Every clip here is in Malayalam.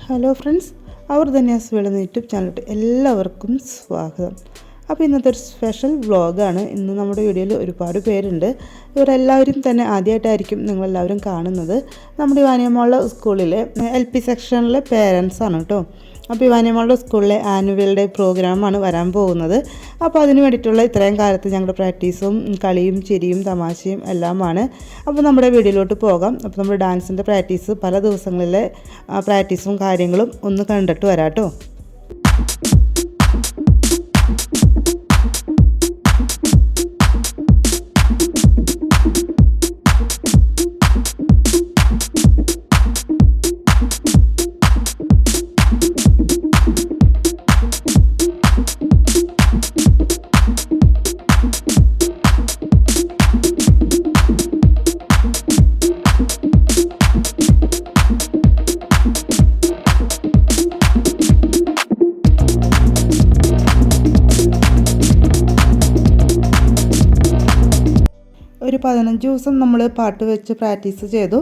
ഹലോ ഫ്രണ്ട്സ്, അവർ ധന്യാസ് വേള യൂട്യൂബ് ചാനലിലോട്ട് എല്ലാവർക്കും സ്വാഗതം. അപ്പോൾ ഇന്നത്തെ ഒരു സ്പെഷ്യൽ വ്ളോഗാണ്. ഇന്ന് നമ്മുടെ വീഡിയോയിൽ ഒരുപാട് പേരുണ്ട്. ഇവരെല്ലാവരും തന്നെ ആദ്യമായിട്ടായിരിക്കും നിങ്ങളെല്ലാവരും കാണുന്നത്. നമ്മുടെ വാനിയമ്മോളുടെ സ്കൂളിലെ LP സെക്ഷനിലെ പേരൻസാണ് കേട്ടോ. അപ്പോൾ വാനിയമ്മോളുടെ സ്കൂളിലെ ആനുവൽ ഡേ പ്രോഗ്രാമാണ് വരാൻ പോകുന്നത്. അപ്പോൾ അതിന് വേണ്ടിയിട്ടുള്ള ഇത്രയും കാലത്ത് ഞങ്ങളുടെ പ്രാക്ടീസും കളിയും ചിരിയും തമാശയും എല്ലാമാണ്. അപ്പോൾ നമ്മുടെ വീഡിയോയിലോട്ട് പോകാം. അപ്പോൾ നമ്മുടെ ഡാൻസിൻ്റെ പ്രാക്ടീസ് പല ദിവസങ്ങളിലെ പ്രാക്ടീസും കാര്യങ്ങളും ഒന്ന് കണ്ടിട്ട് വരാം കേട്ടോ. ഒരു 15 ദിവസം നമ്മൾ പാട്ട് വെച്ച് പ്രാക്ടീസ് ചെയ്തു.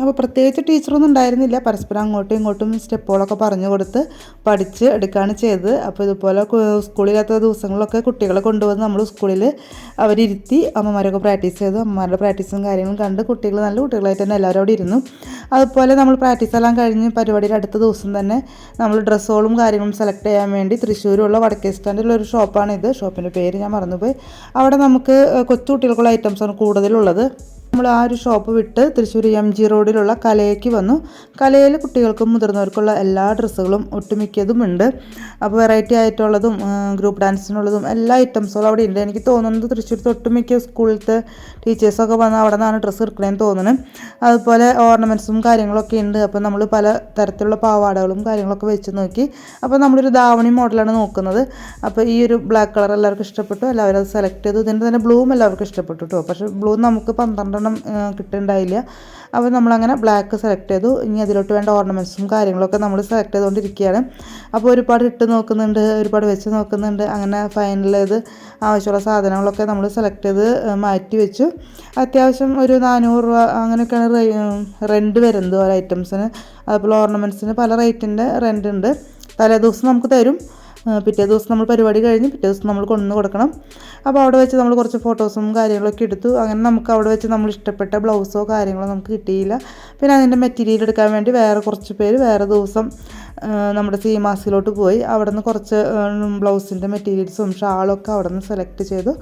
അപ്പോൾ പ്രത്യേകിച്ച് ടീച്ചറൊന്നും ഉണ്ടായിരുന്നില്ല. പരസ്പരം അങ്ങോട്ടും ഇങ്ങോട്ടും സ്റ്റെപ്പുകളൊക്കെ പറഞ്ഞു കൊടുത്ത് പഠിച്ച് എടുക്കുകയാണ് ചെയ്തത്. അപ്പോൾ ഇതുപോലെ സ്കൂളിലാത്ത ദിവസങ്ങളിലൊക്കെ കുട്ടികളെ കൊണ്ടുവന്ന് നമ്മൾ സ്കൂളിൽ അവരിരുത്തി അമ്മമാരൊക്കെ പ്രാക്ടീസ് ചെയ്തു. അമ്മമാരുടെ പ്രാക്ടീസും കാര്യങ്ങളും കണ്ട് കുട്ടികൾ നല്ല കുട്ടികളായിട്ട് തന്നെ എല്ലാവരും അവിടെ ഇരുന്നു. അതുപോലെ നമ്മൾ പ്രാക്ടീസ് എല്ലാം കഴിഞ്ഞ് പരിപാടിയുടെ അടുത്ത ദിവസം തന്നെ നമ്മൾ ഡ്രസ്സുകളും കാര്യങ്ങളും സെലക്ട് ചെയ്യാൻ വേണ്ടി തൃശ്ശൂരുള്ള വടക്കേ സ്റ്റാൻഡിലൊരു ഷോപ്പാണിത്. ഷോപ്പിൻ്റെ പേര് ഞാൻ മറന്നുപോയി. അവിടെ നമുക്ക് കൊച്ചു കുട്ടികൾക്കുള്ള ഐറ്റംസാണ് കൂടുതലുള്ളത്. നമ്മൾ ആ ഒരു ഷോപ്പ് വിട്ട് തൃശ്ശൂർ MG റോഡിലുള്ള കലയ്ക്ക് വന്നു. കലയിൽ കുട്ടികൾക്കും മുതിർന്നവർക്കുള്ള എല്ലാ ഡ്രസ്സുകളും ഒട്ടുമിക്കതും ഉണ്ട്. അപ്പോൾ വെറൈറ്റി ആയിട്ടുള്ളതും ഗ്രൂപ്പ് ഡാൻസിനുള്ളതും എല്ലാ ഐറ്റംസുകളും അവിടെ ഉണ്ട്. എനിക്ക് തോന്നുന്നത് തൃശ്ശൂർ ഒട്ടുമിക്ക സ്കൂളിലത്തെ ടീച്ചേഴ്സൊക്കെ വന്ന് അവിടെ നിന്നാണ് ഡ്രസ്സ് എടുക്കണമെന്ന് തോന്നുന്നത്. അതുപോലെ ഓർണമെൻറ്റ്സും കാര്യങ്ങളൊക്കെ ഉണ്ട്. അപ്പോൾ നമ്മൾ പല തരത്തിലുള്ള പാവാടകളും കാര്യങ്ങളൊക്കെ വെച്ച് നോക്കി. അപ്പോൾ നമ്മളൊരു ധാവണി മോഡലാണ് നോക്കുന്നത്. അപ്പോൾ ഈ ഒരു ബ്ലാക്ക് കളർ എല്ലാവർക്കും ഇഷ്ടപ്പെട്ടു. എല്ലാവരും അത് സെലക്ട് ചെയ്തു. ഇതിൻ്റെ തന്നെ ബ്ലൂവും എല്ലാവർക്കും ഇഷ്ടപ്പെട്ടു കേട്ടോ. പക്ഷേ ബ്ലൂ നമുക്ക് 12 കിട്ടുന്നുണ്ടായില്ല. അപ്പോൾ നമ്മളങ്ങനെ ബ്ലാക്ക് സെലക്ട് ചെയ്തു. ഇനി അതിലോട്ട് വേണ്ട ഓർണമെൻറ്റ്സും കാര്യങ്ങളൊക്കെ നമ്മൾ സെലക്ട് ചെയ്തുകൊണ്ടിരിക്കുകയാണ്. അപ്പോൾ ഒരുപാട് ഇട്ട് നോക്കുന്നുണ്ട്, ഒരുപാട് വെച്ച് നോക്കുന്നുണ്ട്. അങ്ങനെ ഫൈനൽ ചെയ്ത് ആവശ്യമുള്ള സാധനങ്ങളൊക്കെ നമ്മൾ സെലക്ട് ചെയ്ത് മാറ്റി വെച്ചു. അത്യാവശ്യം ഒരു 400 രൂപ അങ്ങനെയൊക്കെയാണ് റെൻറ്റ് വരുന്നത് ഓരോ ഐറ്റംസിന്. അതുപോലെ ഓർണമെൻറ്റ്സിന് പല റേറ്റിൻ്റെ റെൻ്റ് ഉണ്ട്. തലേ ദിവസം നമുക്ക് തരും. പിറ്റേ ദിവസം നമ്മൾ പരിപാടി കഴിഞ്ഞ് പിറ്റേ ദിവസം നമ്മൾ കൊണ്ടു കൊടുക്കണം. അപ്പോൾ അവിടെ വെച്ച് നമ്മൾ കുറച്ച് ഫോട്ടോസും കാര്യങ്ങളൊക്കെ എടുത്തു. അങ്ങനെ നമുക്ക് അവിടെ വെച്ച് നമ്മൾ ഇഷ്ടപ്പെട്ട ബ്ലൗസോ കാര്യങ്ങളോ നമുക്ക് കിട്ടിയില്ല. പിന്നെ അതിൻ്റെ മെറ്റീരിയൽ എടുക്കാൻ വേണ്ടി വേറെ കുറച്ച് പേര് വേറെ ദിവസം നമ്മുടെ സീമാസിലോട്ട് പോയി. അവിടെ നിന്ന് കുറച്ച് ബ്ലൗസിൻ്റെ മെറ്റീരിയൽസും ഷാളൊക്കെ അവിടെ നിന്ന് സെലക്ട് ചെയ്തു.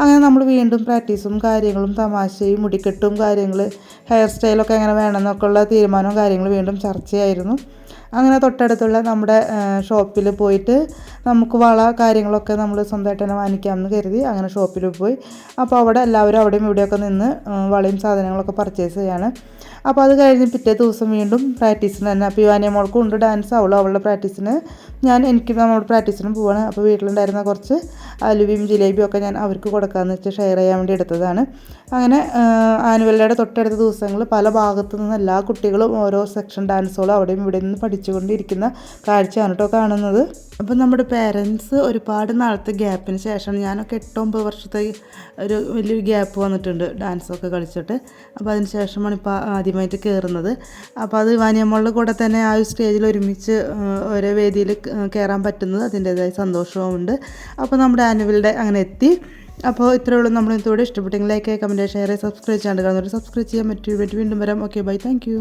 അങ്ങനെ നമ്മൾ വീണ്ടും പ്രാക്ടീസും കാര്യങ്ങളും തമാശയും മുടിക്കെട്ടും കാര്യങ്ങൾ ഹെയർ സ്റ്റൈലൊക്കെ എങ്ങനെ വേണമെന്നൊക്കെ ഉള്ള തീരുമാനവും കാര്യങ്ങൾ വീണ്ടും ചർച്ചയായിരുന്നു. അങ്ങനെ തൊട്ടടുത്തുള്ള നമ്മുടെ ഷോപ്പിൽ പോയിട്ട് നമുക്ക് വള കാര്യങ്ങളൊക്കെ നമ്മൾ സ്വന്തമായിട്ട് തന്നെ വാങ്ങിക്കാമെന്ന് കരുതി അങ്ങനെ ഷോപ്പിൽ പോയി. അപ്പോൾ അവിടെ എല്ലാവരും അവിടെയും ഇവിടെയൊക്കെ നിന്ന് വളയും സാധനങ്ങളൊക്കെ പർച്ചേസ് ചെയ്യാണ്. അപ്പോൾ അത് കഴിഞ്ഞ് പിറ്റേ ദിവസം വീണ്ടും പ്രാക്ടീസിന് തന്നെ. അപ്പോൾ വാനിയമ്മോൾക്കും ഉണ്ട് ഡാൻസ്. അവളുടെ പ്രാക്ടീസിന് എനിക്ക് നമ്മുടെ പ്രാക്ടീസിനും പോവാണ്. അപ്പോൾ വീട്ടിലുണ്ടായിരുന്ന കുറച്ച് അലുവയും ജിലേബിയും ഒക്കെ ഞാൻ അവർക്ക് കൊടുക്കാമെന്ന് വെച്ച് ഷെയർ ചെയ്യാൻ വേണ്ടി എടുത്തതാണ്. അങ്ങനെ ആനുവൽ ഡേയുടെ തൊട്ടടുത്ത ദിവസങ്ങൾ പല ഭാഗത്തു നിന്ന് എല്ലാ കുട്ടികളും ഓരോ സെക്ഷൻ ഡാൻസുകളും അവിടെയും ഇവിടെ നിന്ന് പഠിച്ചുകൊണ്ടിരിക്കുന്ന കാഴ്ചയാണ് കേട്ടോ കാണുന്നത്. അപ്പോൾ നമ്മുടെ പേരൻസ് ഒരുപാട് നാളത്തെ ഗ്യാപ്പിന് ശേഷം, ഞാനൊക്കെ 8-9 വർഷത്തെ ഒരു വലിയൊരു ഗ്യാപ്പ് വന്നിട്ടുണ്ട് ഡാൻസൊക്കെ കളിച്ചിട്ട്. അപ്പോൾ അതിന് ശേഷമാണ് ഇപ്പോൾ ആദ്യമായിട്ട് കയറുന്നത്. അപ്പോൾ അത് വാനിയമ്മളുടെ കൂടെ തന്നെ ആ ഒരു സ്റ്റേജിൽ ഒരുമിച്ച് ഓരോ വേദിയിൽ കയറാൻ പറ്റുന്നത് അതിൻ്റേതായ സന്തോഷവുമുണ്ട്. അപ്പോൾ നമ്മുടെ ആനുവൽ ഡേ അങ്ങനെ എത്തി. അപ്പോൾ ഇത്രയേ ഉള്ളൂ. നമ്മൾ ഇതോടെ ഇഷ്ടപ്പെട്ടെങ്കിൽ ലൈക്ക്, കമൻറ്റ്, ഷെയർ, സബ്സ്ക്രൈബ് ചെയ്യാണ്ട് കാണുന്നവർ സബ്സ്ക്രൈബ് ചെയ്യാൻ പറ്റും. വീണ്ടും വരാം. Okay, bye, thank U.